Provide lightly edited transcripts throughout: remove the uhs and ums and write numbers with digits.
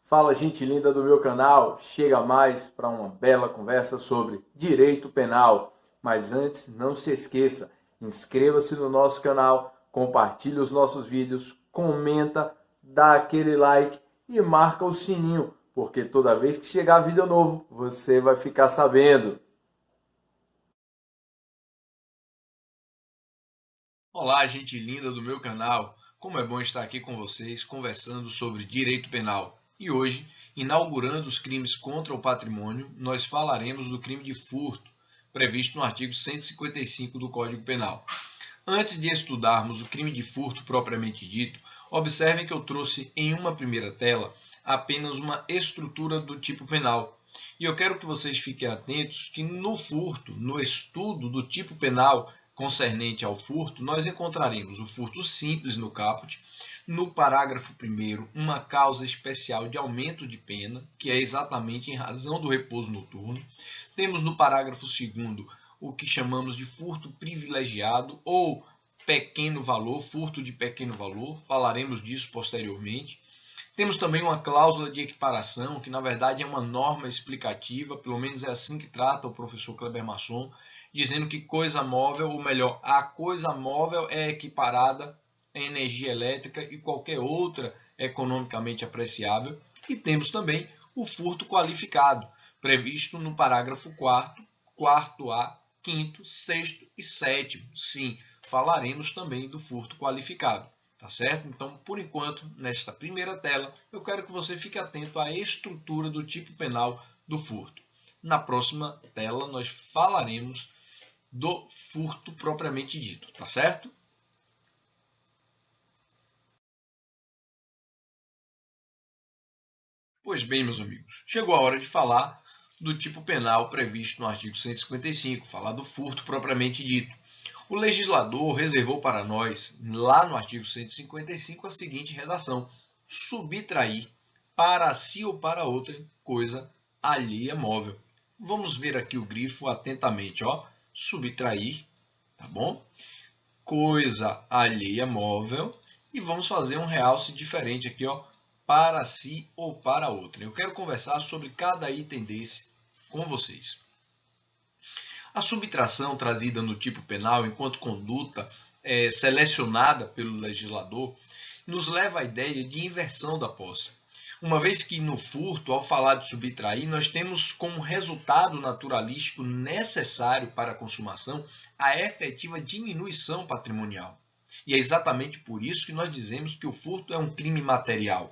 Fala, gente linda do meu canal, chega mais para uma bela conversa sobre direito penal. Mas antes, não se esqueça, inscreva-se no nosso canal, compartilhe os nossos vídeos, comenta, dá aquele like e marca o sininho, porque toda vez que chegar vídeo novo, você vai ficar sabendo. Olá, gente linda do meu canal. Como é bom estar aqui com vocês conversando sobre direito penal. E hoje, inaugurando os crimes contra o patrimônio, nós falaremos do crime de furto, previsto no artigo 155 do Código Penal. Antes de estudarmos o crime de furto propriamente dito, observem que eu trouxe em uma primeira tela apenas uma estrutura do tipo penal. E eu quero que vocês fiquem atentos que no furto, no estudo do tipo penal concernente ao furto, nós encontraremos o furto simples no caput, no parágrafo 1º, uma causa especial de aumento de pena, que é exatamente em razão do repouso noturno. Temos no parágrafo 2º o que chamamos de furto privilegiado ou pequeno valor, furto de pequeno valor, falaremos disso posteriormente. Temos também uma cláusula de equiparação, que na verdade é uma norma explicativa, pelo menos é assim que trata o professor Kleber Masson, dizendo que coisa móvel, ou melhor, a coisa móvel é equiparada à energia elétrica e qualquer outra economicamente apreciável. E temos também o furto qualificado, previsto no parágrafo 4º, 4º-A, 5º, 6º e 7º. Sim, falaremos também do furto qualificado. Tá certo? Então, por enquanto, nesta primeira tela, eu quero que você fique atento à estrutura do tipo penal do furto. Na próxima tela, nós falaremos do furto propriamente dito, tá certo? Pois bem, meus amigos, chegou a hora de falar do tipo penal previsto no artigo 155, falar do furto propriamente dito. O legislador reservou para nós, lá no artigo 155, a seguinte redação: subtrair para si ou para outra coisa alheia móvel. Vamos ver aqui o grifo atentamente, ó. Subtrair, tá bom? Coisa alheia móvel. E vamos fazer um realce diferente aqui, ó, para si ou para outra. Eu quero conversar sobre cada item desse com vocês. A subtração trazida no tipo penal enquanto conduta selecionada pelo legislador nos leva à ideia de inversão da posse. Uma vez que no furto, ao falar de subtrair, nós temos como resultado naturalístico necessário para a consumação a efetiva diminuição patrimonial. E é exatamente por isso que nós dizemos que o furto é um crime material.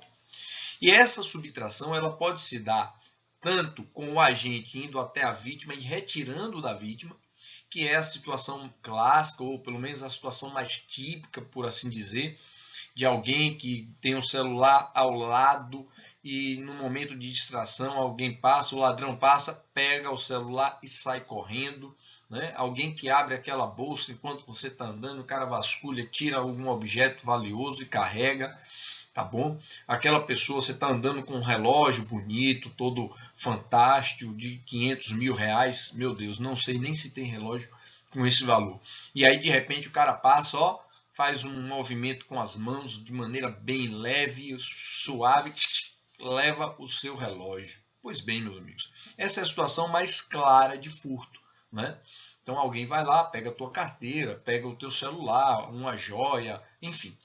E essa subtração ela pode se dar tanto com o agente indo até a vítima e retirando da vítima, que é a situação clássica, ou pelo menos a situação mais típica, por assim dizer, de alguém que tem um celular ao lado e no momento de distração alguém passa, o ladrão passa, pega o celular e sai correndo. Né? Alguém que abre aquela bolsa enquanto você está andando, o cara vasculha, tira algum objeto valioso e carrega. Tá bom? Aquela pessoa, você está andando com um relógio bonito, todo fantástico, de 500 mil reais, meu Deus, não sei nem se tem relógio com esse valor. E aí, de repente, o cara passa, ó, faz um movimento com as mãos de maneira bem leve, suave, leva o seu relógio. Pois bem, meus amigos, essa é a situação mais clara de furto, né? Então alguém vai lá, pega a tua carteira, pega o teu celular, uma joia, enfim.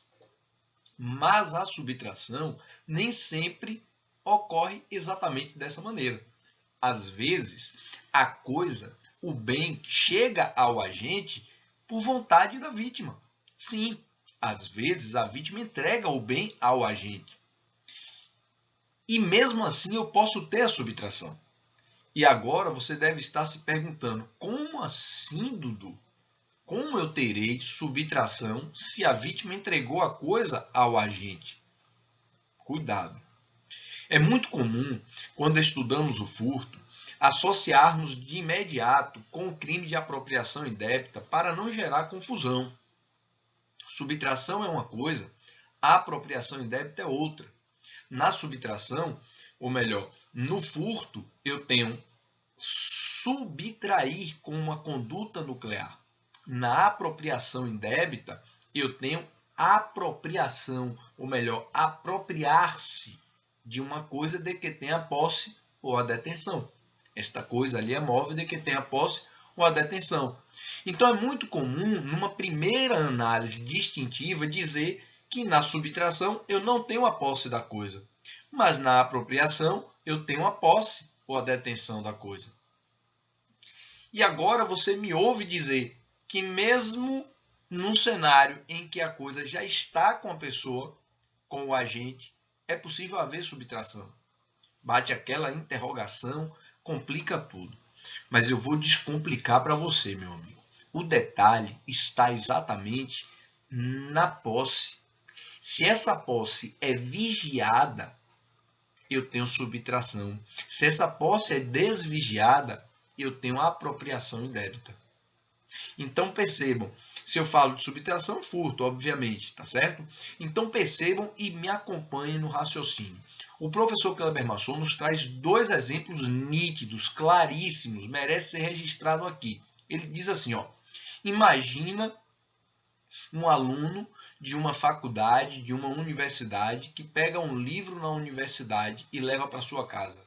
Mas a subtração nem sempre ocorre exatamente dessa maneira. Às vezes, a coisa, o bem, chega ao agente por vontade da vítima. Sim, às vezes a vítima entrega o bem ao agente. E mesmo assim eu posso ter a subtração. E agora você deve estar se perguntando: como assim, Dudu? Como eu terei subtração se a vítima entregou a coisa ao agente? Cuidado. É muito comum, quando estudamos o furto, associarmos de imediato com o crime de apropriação indébita para não gerar confusão. Subtração é uma coisa, a apropriação indébita é outra. Na subtração, ou melhor, no furto, eu tenho subtrair com uma conduta nuclear. Na apropriação indébita, eu tenho apropriação, ou melhor, apropriar-se. de uma coisa de que tem a posse ou a detenção. Esta coisa ali é móvel de que tem a posse ou a detenção. Então é muito comum, numa primeira análise distintiva, dizer que na subtração eu não tenho a posse da coisa, mas na apropriação eu tenho a posse ou a detenção da coisa. E agora você me ouve dizer que mesmo num cenário em que a coisa já está com a pessoa, com o agente, é possível haver subtração. Bate aquela interrogação, complica tudo. Mas eu vou descomplicar para você, meu amigo. O detalhe está exatamente na posse. Se essa posse é vigiada, eu tenho subtração. Se essa posse é desvigiada, eu tenho apropriação indébita. Então percebam, se eu falo de subtração, furto, obviamente, tá certo? Então percebam e me acompanhem no raciocínio. O professor Kleber Masson nos traz dois exemplos nítidos, claríssimos, merece ser registrado aqui. Ele diz assim, ó, imagina um aluno de uma faculdade, de uma universidade, que pega um livro na universidade e leva para sua casa.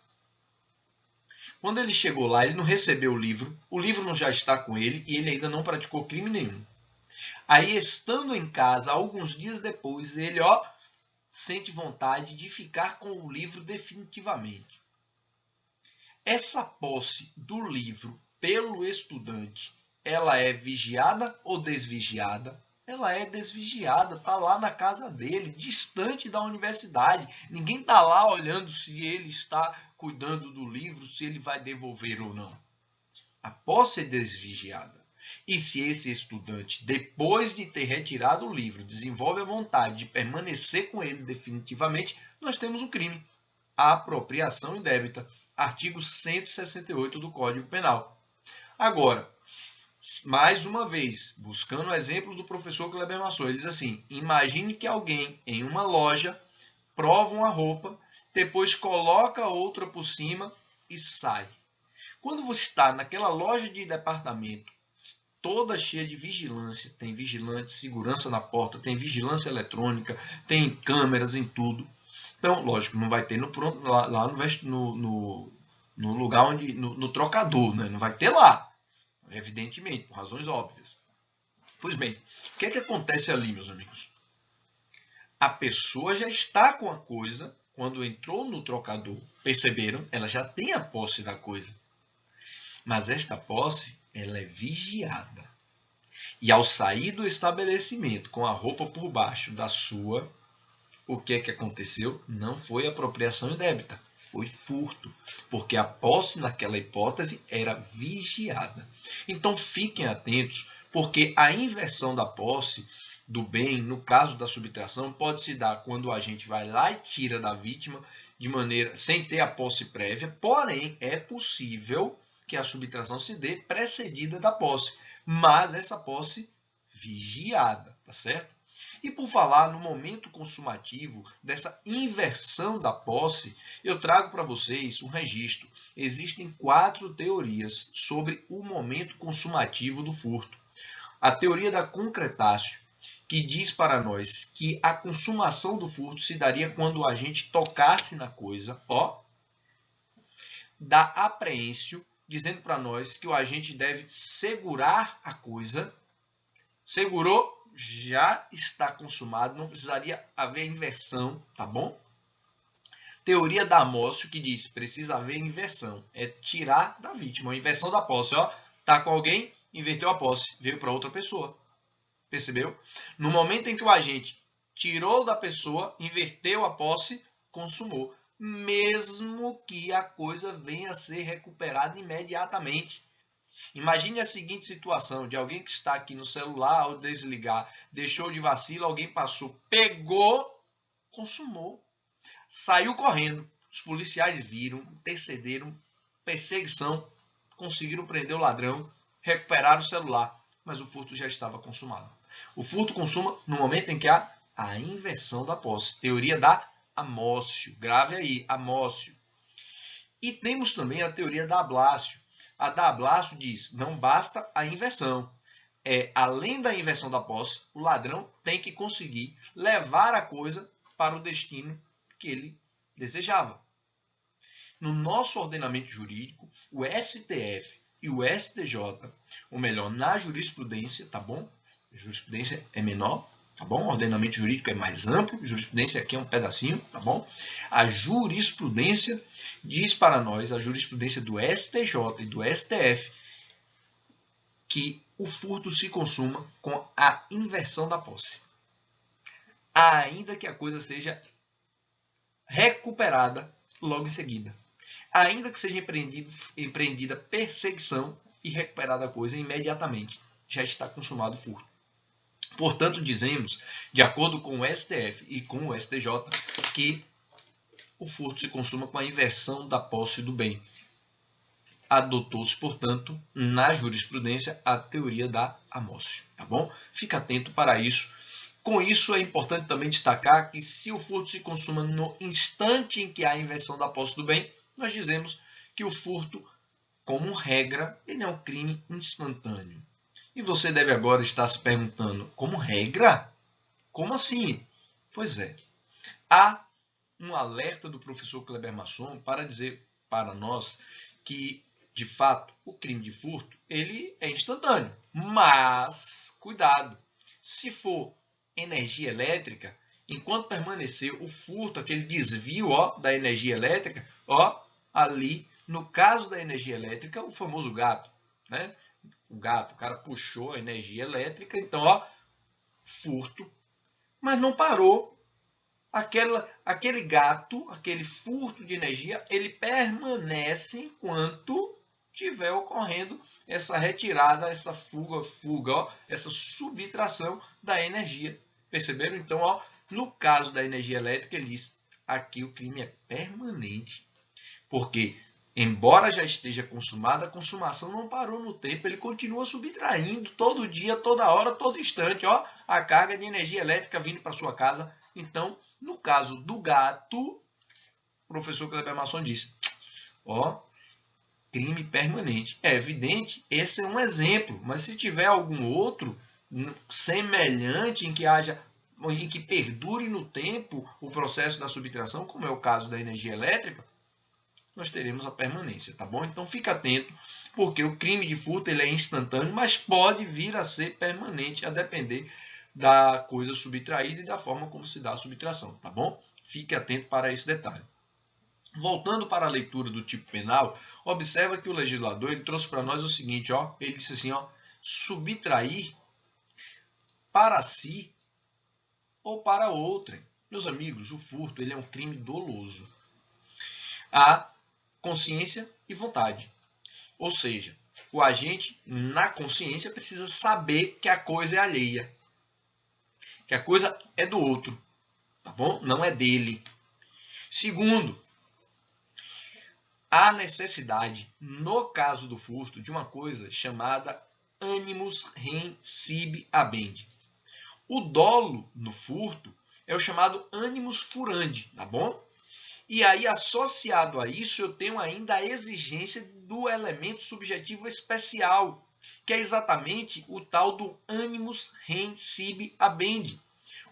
Quando ele chegou lá, ele não recebeu o livro não já está com ele e ele ainda não praticou crime nenhum. Aí, estando em casa, alguns dias depois, ele sente vontade de ficar com o livro definitivamente. Essa posse do livro pelo estudante, ela é vigiada ou desvigiada? Ela é desvigiada, está lá na casa dele, distante da universidade. Ninguém está lá olhando se ele está cuidando do livro, se ele vai devolver ou não. A posse é desvigiada. E se esse estudante, depois de ter retirado o livro, desenvolve a vontade de permanecer com ele definitivamente, nós temos um crime. A apropriação indébita. Artigo 168 do Código Penal. Agora, mais uma vez, buscando o exemplo do professor Kleber Masson, ele diz assim, imagine que alguém em uma loja prova uma roupa, depois coloca outra por cima e sai. Quando você está naquela loja de departamento, toda cheia de vigilância, tem vigilante, segurança na porta, tem vigilância eletrônica, tem câmeras em tudo. Então, lógico, não vai ter lá no lugar onde, no trocador, né? Não vai ter lá, evidentemente, por razões óbvias. Pois bem, o que é que acontece ali, meus amigos? A pessoa já está com a coisa, quando entrou no trocador, perceberam? Ela já tem a posse da coisa. Mas esta posse, ela é vigiada. E ao sair do estabelecimento com a roupa por baixo da sua, o que é que aconteceu? Não foi apropriação indébita, foi furto, porque a posse naquela hipótese era vigiada. Então fiquem atentos, porque a inversão da posse do bem, no caso da subtração, pode se dar quando o agente vai lá e tira da vítima de maneira sem ter a posse prévia, porém é possível que a subtração se dê precedida da posse, mas essa posse vigiada, tá certo? E por falar no momento consumativo, dessa inversão da posse, eu trago para vocês um registro. Existem 4 teorias sobre o momento consumativo do furto. A teoria da concretácio, que diz para nós que a consumação do furto se daria quando o agente tocasse na coisa, da apreensio, dizendo para nós que o agente deve segurar a coisa. Segurou, já está consumado, não precisaria haver inversão, tá bom? Teoria da Amócio, que diz, precisa haver inversão, é tirar da vítima, a inversão da posse, tá com alguém, inverteu a posse, veio para outra pessoa, percebeu? No momento em que o agente tirou da pessoa, inverteu a posse, consumou, mesmo que a coisa venha a ser recuperada imediatamente. Imagine a seguinte situação, de alguém que está aqui no celular, ao desligar, deixou de vacilo, alguém passou, pegou, consumou, saiu correndo. Os policiais viram, intercederam, perseguição, conseguiram prender o ladrão, recuperaram o celular, mas o furto já estava consumado. O furto consuma no momento em que há a inversão da posse. Teoria da Amócio, grave aí, Amócio. E temos também a teoria da Blasio. A da Blasio diz, não basta a inversão. Além da inversão da posse, o ladrão tem que conseguir levar a coisa para o destino que ele desejava. No nosso ordenamento jurídico, o STF e o STJ, ou melhor, na jurisprudência, tá bom? A jurisprudência é menor, tá bom? O ordenamento jurídico é mais amplo, a jurisprudência aqui é um pedacinho, tá bom? A jurisprudência diz para nós, a jurisprudência do STJ e do STF, que o furto se consuma com a inversão da posse. Ainda que a coisa seja recuperada logo em seguida. Ainda que seja empreendida perseguição e recuperada a coisa imediatamente, já está consumado o furto. Portanto, dizemos, de acordo com o STF e com o STJ, que o furto se consuma com a inversão da posse do bem. Adotou-se, portanto, na jurisprudência, a teoria da amócio. Tá bom? Fica atento para isso. Com isso, é importante também destacar que se o furto se consuma no instante em que há a inversão da posse do bem, nós dizemos que o furto, como regra, ele é um crime instantâneo. E você deve agora estar se perguntando, como regra? Como assim? Pois é, há um alerta do professor Kleber Masson para dizer para nós que, de fato, o crime de furto ele é instantâneo. Mas, cuidado, se for energia elétrica, enquanto permanecer o furto, aquele desvio da energia elétrica, ali, no caso da energia elétrica, o famoso gato, né? O cara puxou a energia elétrica, então, furto, mas não parou. Aquele gato, aquele furto de energia, ele permanece enquanto estiver ocorrendo essa retirada, essa fuga, essa subtração da energia. Perceberam? Então, no caso da energia elétrica, ele diz, aqui o crime é permanente, porque embora já esteja consumada, a consumação não parou no tempo, ele continua subtraindo todo dia, toda hora, todo instante, a carga de energia elétrica vindo para sua casa. Então, no caso do gato, o professor Kleber Masson disse, crime permanente. É evidente, esse é um exemplo, mas se tiver algum outro semelhante em que perdure no tempo o processo da subtração, como é o caso da energia elétrica, nós teremos a permanência, tá bom? Então fica atento, porque o crime de furto ele é instantâneo, mas pode vir a ser permanente, a depender da coisa subtraída e da forma como se dá a subtração, tá bom? Fique atento para esse detalhe. Voltando para a leitura do tipo penal, observa que o legislador ele trouxe para nós o seguinte, ele disse assim, subtrair para si ou para outrem. Meus amigos, o furto ele é um crime doloso. Há consciência e vontade. Ou seja, o agente, na consciência, precisa saber que a coisa é alheia. Que a coisa é do outro. Tá bom? Não é dele. Segundo, há necessidade, no caso do furto, de uma coisa chamada animus rem sibi habendi. O dolo no furto é o chamado animus furandi, tá bom? E aí, associado a isso, eu tenho ainda a exigência do elemento subjetivo especial, que é exatamente o tal do animus rem sibi habendi.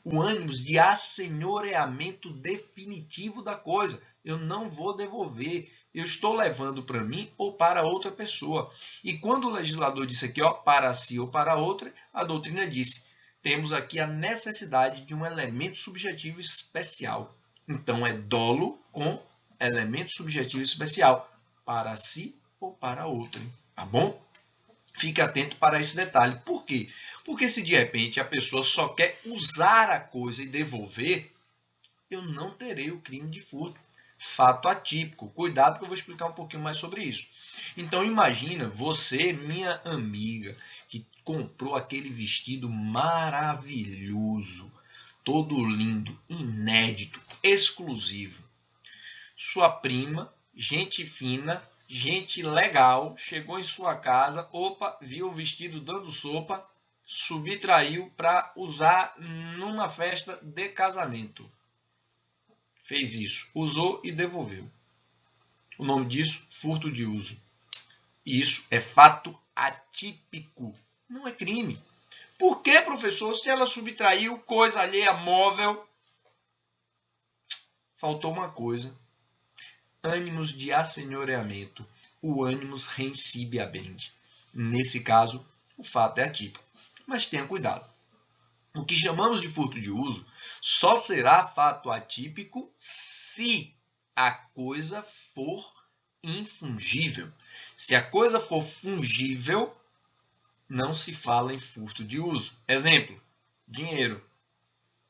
O animus de assenhoreamento definitivo da coisa. Eu não vou devolver, eu estou levando para mim ou para outra pessoa. E quando o legislador disse aqui, para si ou para outra, a doutrina disse, temos aqui a necessidade de um elemento subjetivo especial. Então, é dolo com elemento subjetivo especial, para si ou para outrem, tá bom? Fique atento para esse detalhe. Por quê? Porque se de repente a pessoa só quer usar a coisa e devolver, eu não terei o crime de furto. Fato atípico. Cuidado que eu vou explicar um pouquinho mais sobre isso. Então imagina você, minha amiga, que comprou aquele vestido maravilhoso, todo lindo, inédito, exclusivo. Sua prima, gente fina, gente legal, chegou em sua casa, viu o vestido dando sopa, subtraiu para usar numa festa de casamento. Fez isso, usou e devolveu. O nome disso, furto de uso. E isso é fato atípico, não é crime. Por que, professor, se ela subtraiu coisa alheia móvel? faltou uma coisa. Ânimos de assenhoreamento. O ânimos reincibe habend. Nesse caso, o fato é atípico. Mas tenha cuidado. O que chamamos de furto de uso só será fato atípico se a coisa for infungível. Se a coisa for fungível, não se fala em furto de uso. Exemplo, dinheiro.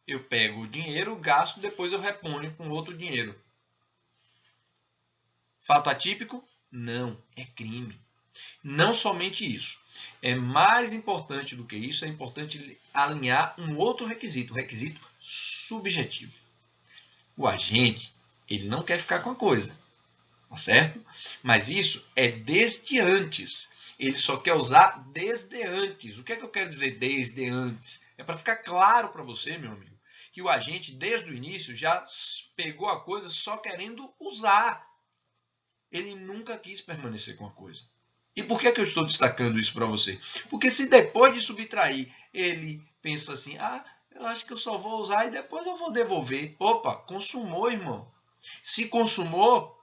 Eu pego o dinheiro, gasto, depois eu reponho com outro dinheiro. Fato atípico? Não, é crime. Não somente isso. É mais importante do que isso, é importante alinhar um outro requisito, o requisito subjetivo. O agente, ele não quer ficar com a coisa, tá certo? Mas isso é desde antes. Ele só quer usar desde antes. O que é que eu quero dizer desde antes? É para ficar claro para você, meu amigo, que o agente, desde o início, já pegou a coisa só querendo usar. Ele nunca quis permanecer com a coisa. E por que eu estou destacando isso para você? Porque se depois de subtrair ele pensa assim, eu acho que eu só vou usar e depois eu vou devolver. Opa, consumou, irmão. Se consumou,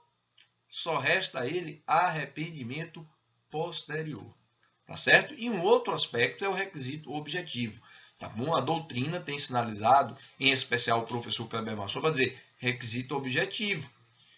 só resta a ele arrependimento posterior. Tá certo? E um outro aspecto é o requisito objetivo. Tá bom? A doutrina tem sinalizado, em especial o professor Kleber Massou, para dizer requisito objetivo.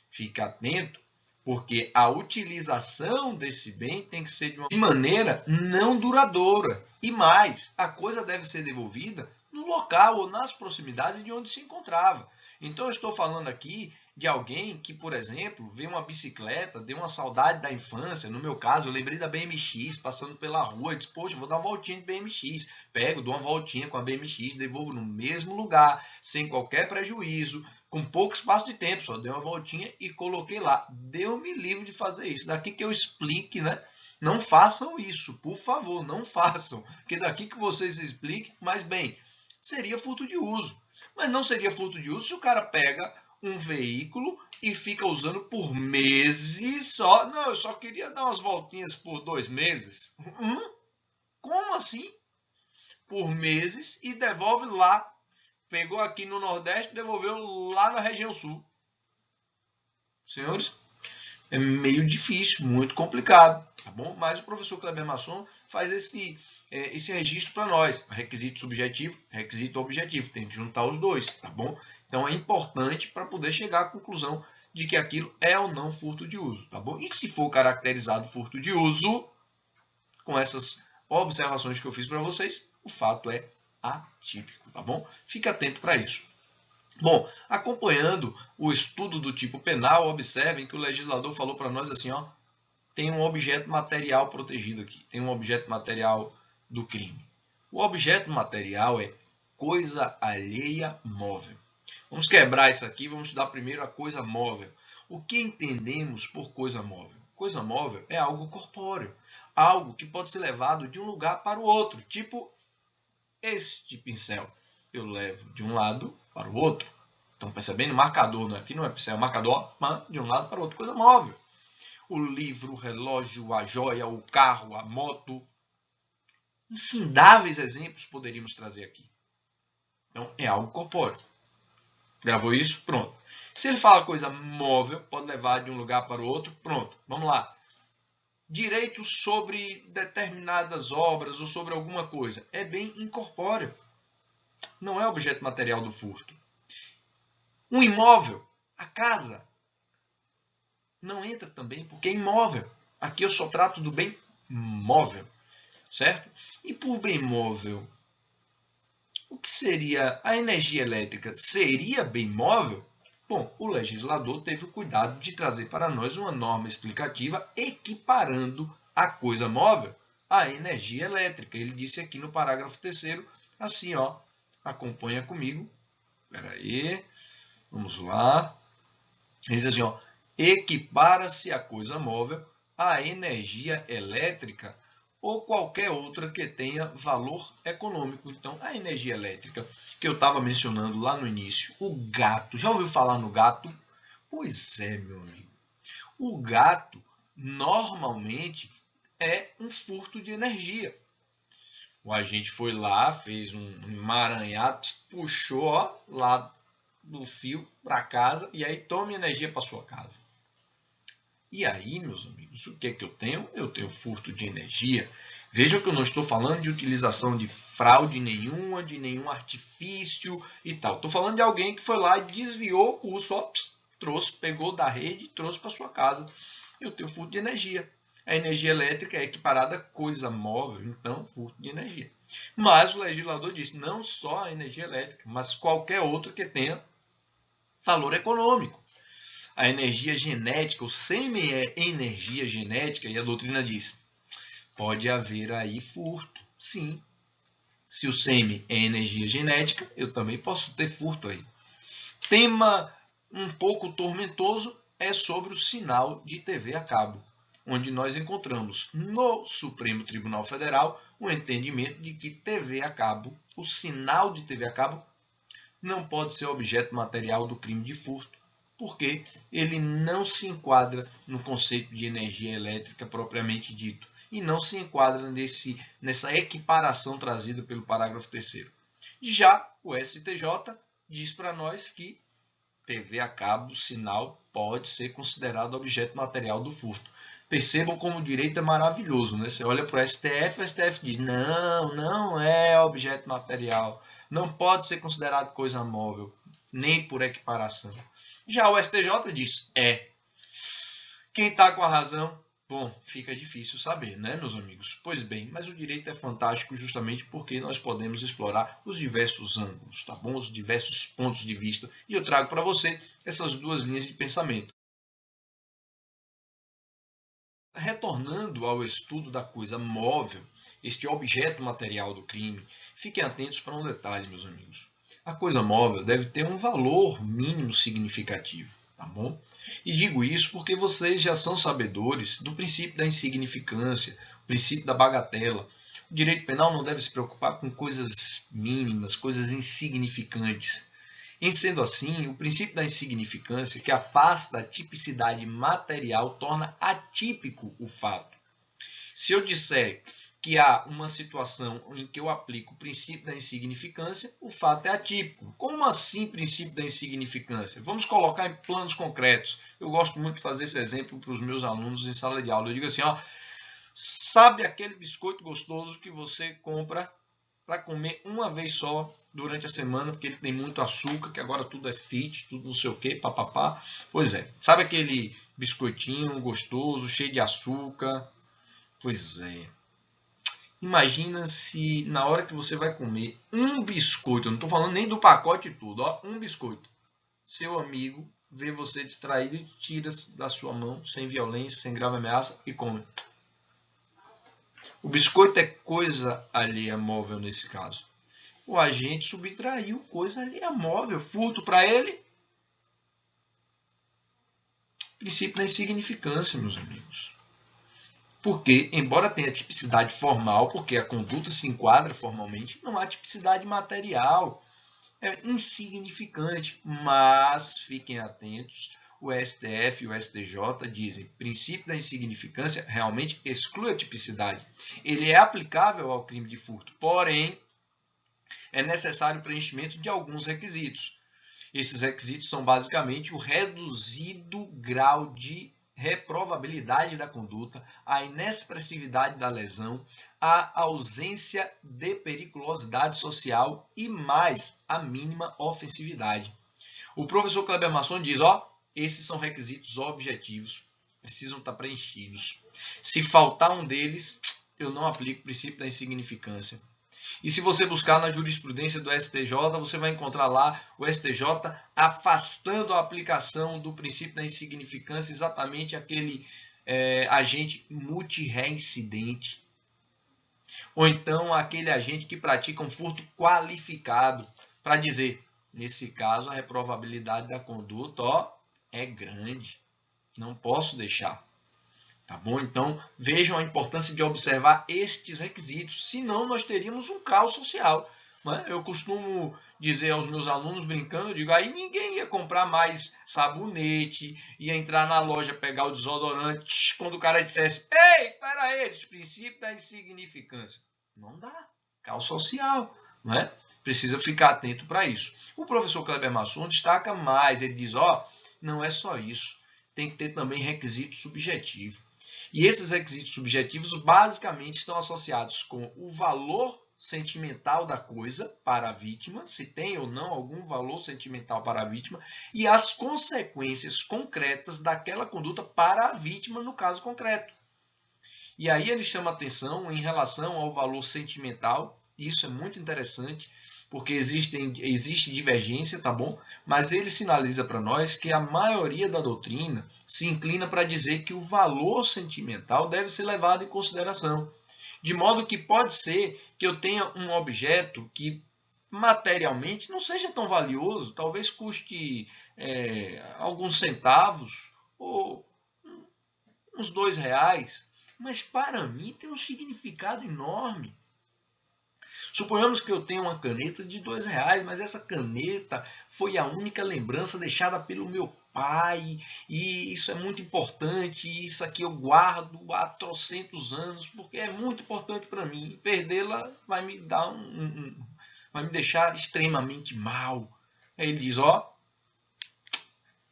Fique atento, porque a utilização desse bem tem que ser de maneira não duradoura. E mais, a coisa deve ser devolvida no local ou nas proximidades de onde se encontrava. Então, eu estou falando aqui de alguém que, por exemplo, vê uma bicicleta, deu uma saudade da infância. No meu caso, eu lembrei da BMX, passando pela rua, disse, poxa, vou dar uma voltinha de BMX. Pego, dou uma voltinha com a BMX, devolvo no mesmo lugar, sem qualquer prejuízo, com pouco espaço de tempo, só dei uma voltinha e coloquei lá. Deu-me livre de fazer isso. Daqui que eu explique, né? Não façam isso, por favor, não façam. Porque daqui que vocês expliquem, mas bem, seria furto de uso. Mas não seria furto de uso se o cara pega um veículo e fica usando por meses só. Não, eu só queria dar umas voltinhas por 2 meses. Como assim? Por meses e devolve lá. Pegou aqui no Nordeste, devolveu lá na região Sul. Senhores, é meio difícil, muito complicado, tá bom? Mas o professor Kleber Masson faz esse registro para nós. Requisito subjetivo, requisito objetivo. Tem que juntar os dois, tá bom? Então é importante para poder chegar à conclusão de que aquilo é ou não furto de uso, tá bom? E se for caracterizado furto de uso, com essas observações que eu fiz para vocês, o fato é atípico, tá bom? Fique atento para isso. Bom, acompanhando o estudo do tipo penal, observem que o legislador falou para nós assim, ó, tem um objeto material protegido aqui, tem um objeto material do crime. O objeto material é coisa alheia móvel. Vamos quebrar isso aqui, vamos estudar primeiro a coisa móvel. O que entendemos por coisa móvel? Coisa móvel é algo corpóreo, algo que pode ser levado de um lugar para o outro, tipo este pincel. Eu levo de um lado para o outro. Estão percebendo? Marcador, aqui não é pincel, é marcador de um lado para o outro, coisa móvel. O livro, o relógio, a joia, o carro, a moto. Infindáveis exemplos poderíamos trazer aqui. Então, é algo corpóreo. Gravou isso? Pronto. Se ele fala coisa móvel, pode levar de um lugar para o outro, pronto. Vamos lá. Direitos sobre determinadas obras ou sobre alguma coisa. É bem incorpóreo. Não é objeto material do furto. Um imóvel, a casa, não entra também porque é imóvel. Aqui eu só trato do bem móvel, certo? E por bem móvel, o que seria a energia elétrica? Seria bem móvel? Bom, o legislador teve o cuidado de trazer para nós uma norma explicativa equiparando a coisa móvel à energia elétrica. Ele disse aqui no parágrafo 3º, assim, ó, acompanha comigo. Espera aí, vamos lá. Ele diz assim, ó, equipara-se a coisa móvel à energia elétrica ou qualquer outra que tenha valor econômico. Então, a energia elétrica que eu estava mencionando lá no início, o gato. Já ouviu falar no gato? Pois é, meu amigo. O gato, normalmente, é um furto de energia. O agente foi lá, fez um emaranhado, puxou ó, lá do fio para casa e aí tome energia para sua casa. E aí, meus amigos, o que é que eu tenho? Eu tenho furto de energia. Veja que eu não estou falando de utilização de fraude nenhuma, de nenhum artifício e tal. Estou falando de alguém que foi lá e desviou o só trouxe, pegou da rede e trouxe para sua casa. Eu tenho furto de energia. A energia elétrica é equiparada a coisa móvel, então furto de energia. Mas o legislador disse não só a energia elétrica, mas qualquer outra que tenha valor econômico. A energia genética, o sêmen é energia genética e a doutrina diz, pode haver aí furto. Sim, se o sêmen é energia genética, eu também posso ter furto aí. Tema um pouco tormentoso é sobre o sinal de TV a cabo, onde nós encontramos no Supremo Tribunal Federal o entendimento de que TV a cabo, o sinal de TV a cabo, não pode ser objeto material do crime de furto, porque ele não se enquadra no conceito de energia elétrica propriamente dito e não se enquadra nessa equiparação trazida pelo parágrafo 3º. Já o STJ diz para nós que TV a cabo, sinal, pode ser considerado objeto material do furto. Percebam como o direito é maravilhoso, né? Você olha para o STF diz, não é objeto material, não pode ser considerado coisa móvel, nem por equiparação. Já o STJ diz, é. Quem está com a razão? Bom, fica difícil saber, né, meus amigos? Pois bem, mas o direito é fantástico justamente porque nós podemos explorar os diversos ângulos, tá bom? Os diversos pontos de vista. E eu trago para você essas duas linhas de pensamento. Retornando ao estudo da coisa móvel, este objeto material do crime, fiquem atentos para um detalhe, meus amigos. A coisa móvel deve ter um valor mínimo significativo, tá bom? E digo isso porque vocês já são sabedores do princípio da insignificância, o princípio da bagatela. O direito penal não deve se preocupar com coisas mínimas, coisas insignificantes. Em sendo assim, o princípio da insignificância, que afasta a tipicidade material, torna atípico o fato. Se eu disser que há uma situação em que eu aplico o princípio da insignificância, o fato é atípico. Como assim princípio da insignificância? Vamos colocar em planos concretos. Eu gosto muito de fazer esse exemplo para os meus alunos em sala de aula. Eu digo assim, ó, sabe aquele biscoito gostoso que você compra para comer uma vez só durante a semana, porque ele tem muito açúcar, que agora tudo é fit, tudo não sei o que, papapá. Pois é, sabe aquele biscoitinho gostoso, cheio de açúcar? Pois é. Imagina se na hora que você vai comer um biscoito, eu não estou falando nem do pacote todo, ó, um biscoito, seu amigo vê você distraído e tira da sua mão, sem violência, sem grave ameaça, e come. O biscoito é coisa alheia móvel nesse caso. O agente subtraiu coisa alheia móvel. Furto para ele? Princípio da insignificância, meus amigos. Porque, embora tenha tipicidade formal, porque a conduta se enquadra formalmente, não há tipicidade material. É insignificante, mas fiquem atentos. O STF e o STJ dizem que o princípio da insignificância realmente exclui a tipicidade. Ele é aplicável ao crime de furto, porém, é necessário o preenchimento de alguns requisitos. Esses requisitos são basicamente o reduzido grau de reprovabilidade da conduta, a inexpressividade da lesão, a ausência de periculosidade social e mais a mínima ofensividade. O professor Kleber Masson diz, ó, esses são requisitos objetivos, precisam estar preenchidos. Se faltar um deles, eu não aplico o princípio da insignificância. E se você buscar na jurisprudência do STJ, você vai encontrar lá o STJ afastando a aplicação do princípio da insignificância, exatamente aquele agente multireincidente. Ou então aquele agente que pratica um furto qualificado, para dizer, nesse caso, a reprovabilidade da conduta é grande. Não posso deixar. Tá bom? Então, vejam a importância de observar estes requisitos, senão nós teríamos um caos social. Né? Eu costumo dizer aos meus alunos, brincando, eu digo, aí ninguém ia comprar mais sabonete, ia entrar na loja, pegar o desodorante, quando o cara dissesse, ei, pera aí, esse princípio da insignificância. Não dá, caos social. Né? Precisa ficar atento para isso. O professor Kleber Masson destaca mais, ele diz, não é só isso, tem que ter também requisito subjetivo. E esses requisitos subjetivos basicamente estão associados com o valor sentimental da coisa para a vítima, se tem ou não algum valor sentimental para a vítima, e as consequências concretas daquela conduta para a vítima no caso concreto. E aí ele chama atenção em relação ao valor sentimental, isso é muito interessante, porque existe divergência, tá bom? Mas ele sinaliza para nós que a maioria da doutrina se inclina para dizer que o valor sentimental deve ser levado em consideração. De modo que pode ser que eu tenha um objeto que materialmente não seja tão valioso, talvez custe alguns centavos ou uns R$2, mas para mim tem um significado enorme. Suponhamos que eu tenha uma caneta de R$2, mas essa caneta foi a única lembrança deixada pelo meu pai, e isso é muito importante, e isso aqui eu guardo há trocentos anos, porque é muito importante para mim. Perdê-la vai me dar vai me deixar extremamente mal. Aí ele diz,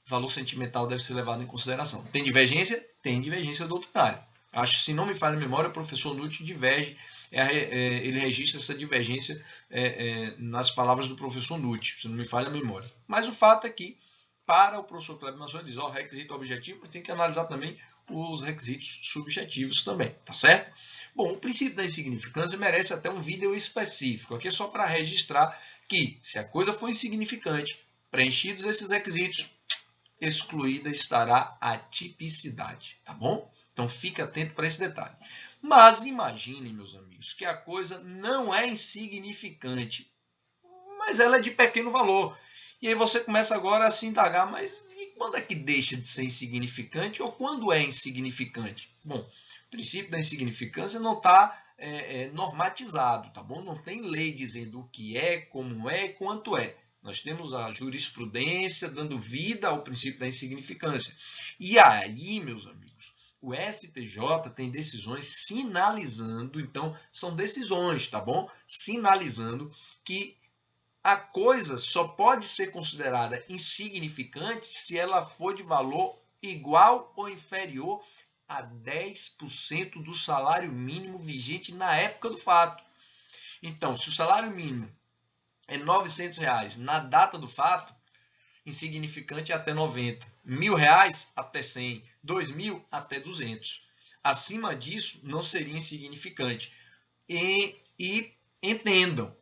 valor sentimental deve ser levado em consideração. Tem divergência? Tem divergência doutrinária. Acho, se não me falha a memória, o professor Nutt diverge, ele registra essa divergência nas palavras do professor Nutt, se não me falha a memória. Mas o fato é que, para o professor Kleber Masson, ele diz, requisito objetivo, tem que analisar também os requisitos subjetivos também, tá certo? Bom, o princípio da insignificância merece até um vídeo específico, aqui é só para registrar que, se a coisa for insignificante, preenchidos esses requisitos, excluída estará a tipicidade, tá bom? Então fique atento para esse detalhe. Mas imaginem, meus amigos, que a coisa não é insignificante, mas ela é de pequeno valor. E aí você começa agora a se indagar, mas e quando é que deixa de ser insignificante ou quando é insignificante? Bom, o princípio da insignificância não está normatizado, tá bom? Não tem lei dizendo o que é, como é, quanto é. Nós temos a jurisprudência dando vida ao princípio da insignificância. E aí, meus amigos, o STJ tem decisões sinalizando, então são decisões, tá bom? Sinalizando que a coisa só pode ser considerada insignificante se ela for de valor igual ou inferior a 10% do salário mínimo vigente na época do fato. Então, se o salário mínimo é R$900 na data do fato, insignificante é até 90. R$1.000 até 100. 2.000 até 200. Acima disso, não seria insignificante. E entendam,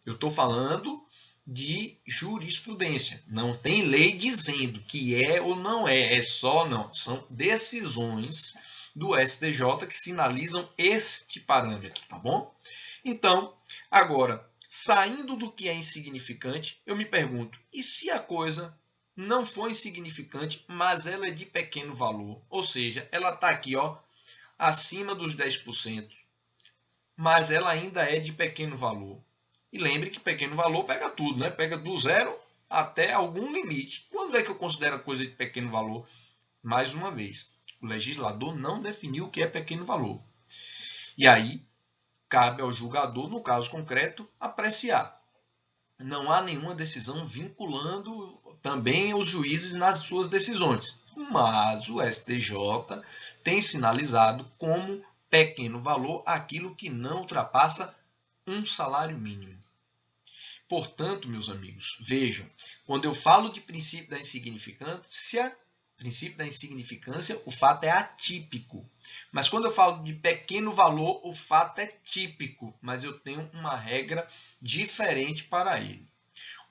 eu estou falando de jurisprudência. Não tem lei dizendo que é ou não é. É só não. São decisões do STJ que sinalizam este parâmetro, tá bom? Então, agora, saindo do que é insignificante, eu me pergunto, e se a coisa não for insignificante, mas ela é de pequeno valor? Ou seja, ela está aqui, acima dos 10%, mas ela ainda é de pequeno valor. E lembre que pequeno valor pega tudo, né? Pega do zero até algum limite. Quando é que eu considero a coisa de pequeno valor? Mais uma vez, o legislador não definiu o que é pequeno valor. E aí, cabe ao julgador, no caso concreto, apreciar. Não há nenhuma decisão vinculando também os juízes nas suas decisões. Mas o STJ tem sinalizado como pequeno valor aquilo que não ultrapassa um salário mínimo. Portanto, meus amigos, vejam, quando eu falo de princípio da insignificância, o fato é atípico. Mas quando eu falo de pequeno valor, o fato é típico, mas eu tenho uma regra diferente para ele.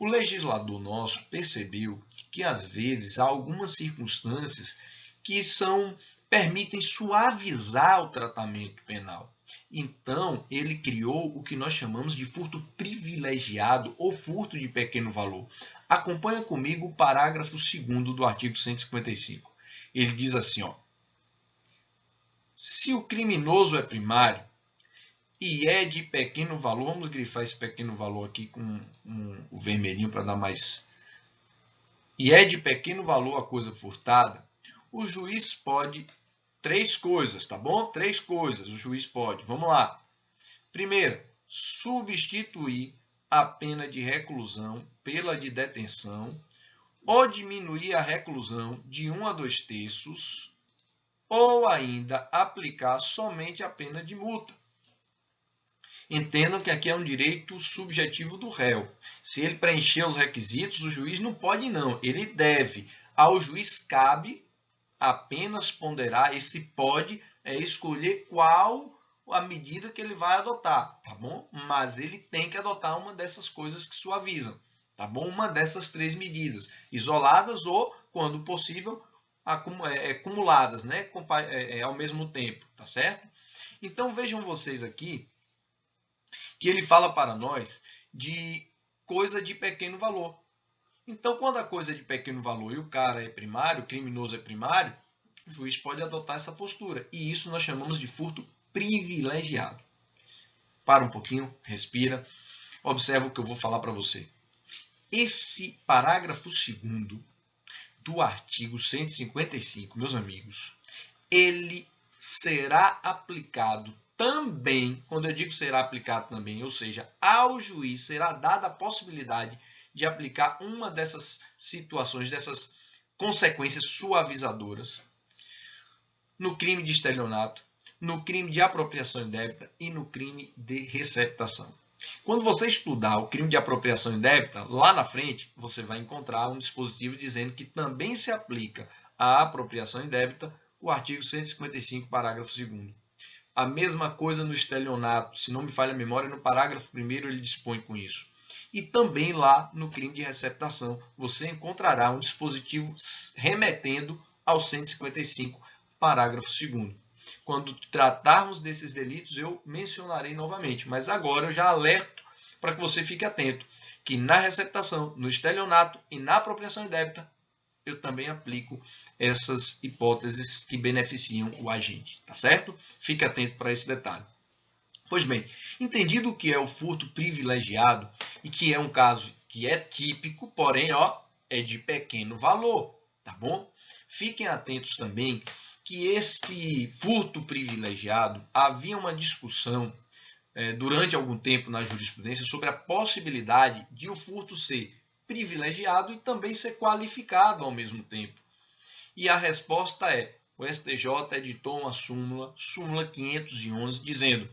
O legislador nosso percebeu que, às vezes, há algumas circunstâncias que permitem suavizar o tratamento penal. Então, ele criou o que nós chamamos de furto privilegiado ou furto de pequeno valor. Acompanha comigo o parágrafo 2º do artigo 155. Ele diz assim, se o criminoso é primário e é de pequeno valor, vamos grifar esse pequeno valor aqui com o vermelhinho para dar mais... E é de pequeno valor a coisa furtada, o juiz pode... 3 coisas, tá bom? 3 coisas o juiz pode. Vamos lá. Primeiro, substituir a pena de reclusão pela de detenção, ou diminuir a reclusão de 1 a 2 terços, ou ainda aplicar somente a pena de multa. Entendam que aqui é um direito subjetivo do réu. Se ele preencher os requisitos, o juiz não pode não, ele deve. Ao juiz cabe apenas ponderar, esse pode escolher qual a medida que ele vai adotar, tá bom? Mas ele tem que adotar uma dessas coisas que suavizam, tá bom? Uma dessas 3 medidas, isoladas ou, quando possível, acumuladas, né? Ao mesmo tempo, tá certo? Então vejam vocês aqui que ele fala para nós de coisa de pequeno valor. Então, quando a coisa é de pequeno valor e o cara é primário, o criminoso é primário, o juiz pode adotar essa postura. E isso nós chamamos de furto privilegiado. Para um pouquinho, respira, observa o que eu vou falar para você. Esse parágrafo 2º do artigo 155, meus amigos, ele será aplicado também, quando eu digo será aplicado também, ou seja, ao juiz será dada a possibilidade de aplicar uma dessas situações, dessas consequências suavizadoras no crime de estelionato, no crime de apropriação indébita e no crime de receptação. Quando você estudar o crime de apropriação indébita, lá na frente você vai encontrar um dispositivo dizendo que também se aplica à apropriação indébita o artigo 155, parágrafo 2º. A mesma coisa no estelionato, se não me falha a memória, no parágrafo 1º ele dispõe com isso. E também lá no crime de receptação você encontrará um dispositivo remetendo ao 155, parágrafo 2º. Quando tratarmos desses delitos eu mencionarei novamente, mas agora eu já alerto para que você fique atento, que na receptação, no estelionato e na apropriação indébita eu também aplico essas hipóteses que beneficiam o agente, tá certo? Fique atento para esse detalhe. Pois bem, entendido o que é o furto privilegiado e que é um caso que é típico, porém é de pequeno valor, tá bom? Fiquem atentos também que este furto privilegiado, havia uma discussão durante algum tempo na jurisprudência sobre a possibilidade de o furto ser privilegiado e também ser qualificado ao mesmo tempo. E a resposta é, o STJ editou uma súmula 511, dizendo,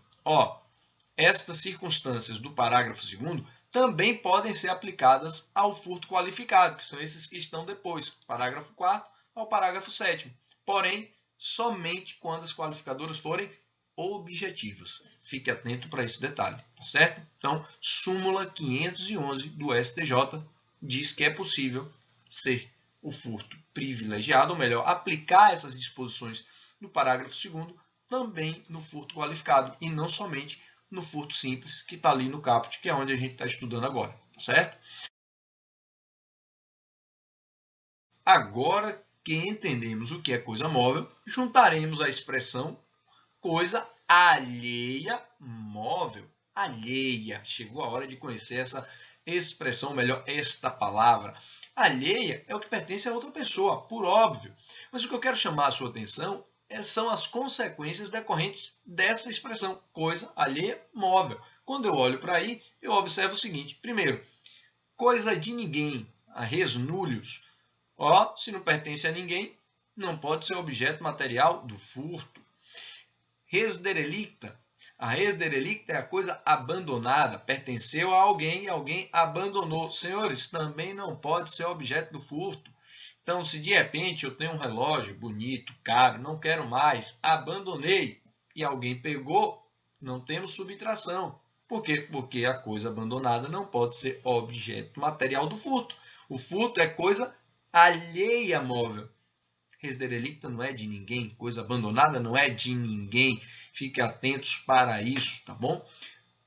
estas circunstâncias do parágrafo 2º também podem ser aplicadas ao furto qualificado, que são esses que estão depois, parágrafo 4º ao parágrafo 7º. Porém, somente quando as qualificadoras forem objetivas. Fique atento para esse detalhe, tá certo? Então, súmula 511 do STJ diz que é possível ser o furto privilegiado, ou melhor, aplicar essas disposições do parágrafo 2º também no furto qualificado e não somente no furto simples, que está ali no caput, que é onde a gente está estudando agora, tá certo? Agora que entendemos o que é coisa móvel, juntaremos a expressão coisa alheia móvel. Alheia. Chegou a hora de conhecer essa expressão, ou melhor, esta palavra. Alheia é o que pertence a outra pessoa, por óbvio. Mas o que eu quero chamar a sua atenção são as consequências decorrentes dessa expressão, coisa alheia móvel. Quando eu olho para aí, eu observo o seguinte. Primeiro, coisa de ninguém, a res nullius. Se não pertence a ninguém, não pode ser objeto material do furto. Res derelicta. A res derelicta é a coisa abandonada, pertenceu a alguém e alguém abandonou. Senhores, também não pode ser objeto do furto. Então, se de repente eu tenho um relógio bonito, caro, não quero mais, abandonei e alguém pegou, não temos subtração. Por quê? Porque a coisa abandonada não pode ser objeto material do furto. O furto é coisa alheia móvel. Res derelicta não é de ninguém, coisa abandonada não é de ninguém. Fiquem atentos para isso, tá bom?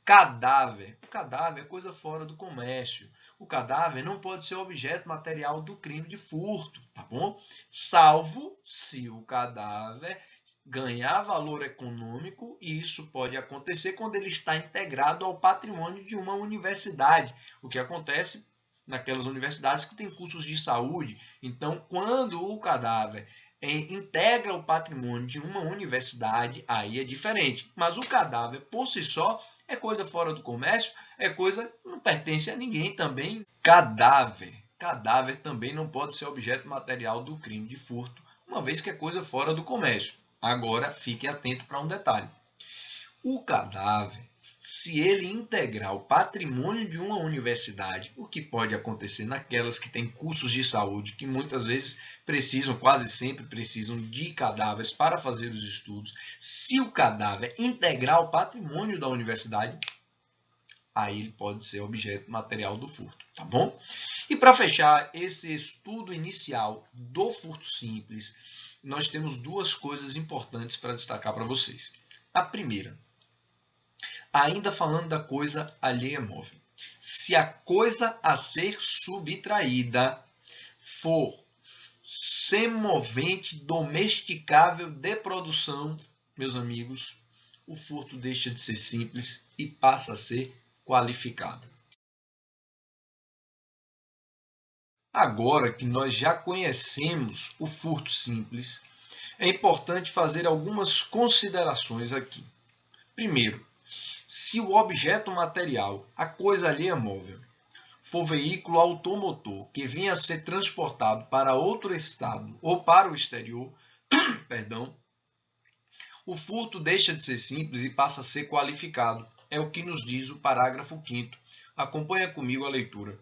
Cadáver. O cadáver é coisa fora do comércio. O cadáver não pode ser objeto material do crime de furto, tá bom? Salvo se o cadáver ganhar valor econômico, e isso pode acontecer quando ele está integrado ao patrimônio de uma universidade, o que acontece naquelas universidades que têm cursos de saúde. Então, quando o cadáver integra o patrimônio de uma universidade, aí é diferente. Mas o cadáver, por si só, é coisa fora do comércio, é coisa que não pertence a ninguém também. Cadáver também não pode ser objeto material do crime de furto, uma vez que é coisa fora do comércio. Agora, fique atento para um detalhe. O cadáver, se ele integrar o patrimônio de uma universidade, o que pode acontecer naquelas que têm cursos de saúde, que muitas vezes precisam, quase sempre precisam de cadáveres para fazer os estudos, se o cadáver integrar o patrimônio da universidade, aí ele pode ser objeto material do furto, tá bom? E para fechar esse estudo inicial do furto simples, nós temos duas coisas importantes para destacar para vocês. A primeira, ainda falando da coisa alheia móvel, se a coisa a ser subtraída for semovente domesticável de produção, meus amigos, o furto deixa de ser simples e passa a ser qualificado. Agora que nós já conhecemos o furto simples, é importante fazer algumas considerações aqui. Primeiro, se o objeto material, a coisa alheia móvel, for veículo automotor que venha a ser transportado para outro estado ou para o exterior, o furto deixa de ser simples e passa a ser qualificado. É o que nos diz o parágrafo 5º. Acompanha comigo a leitura.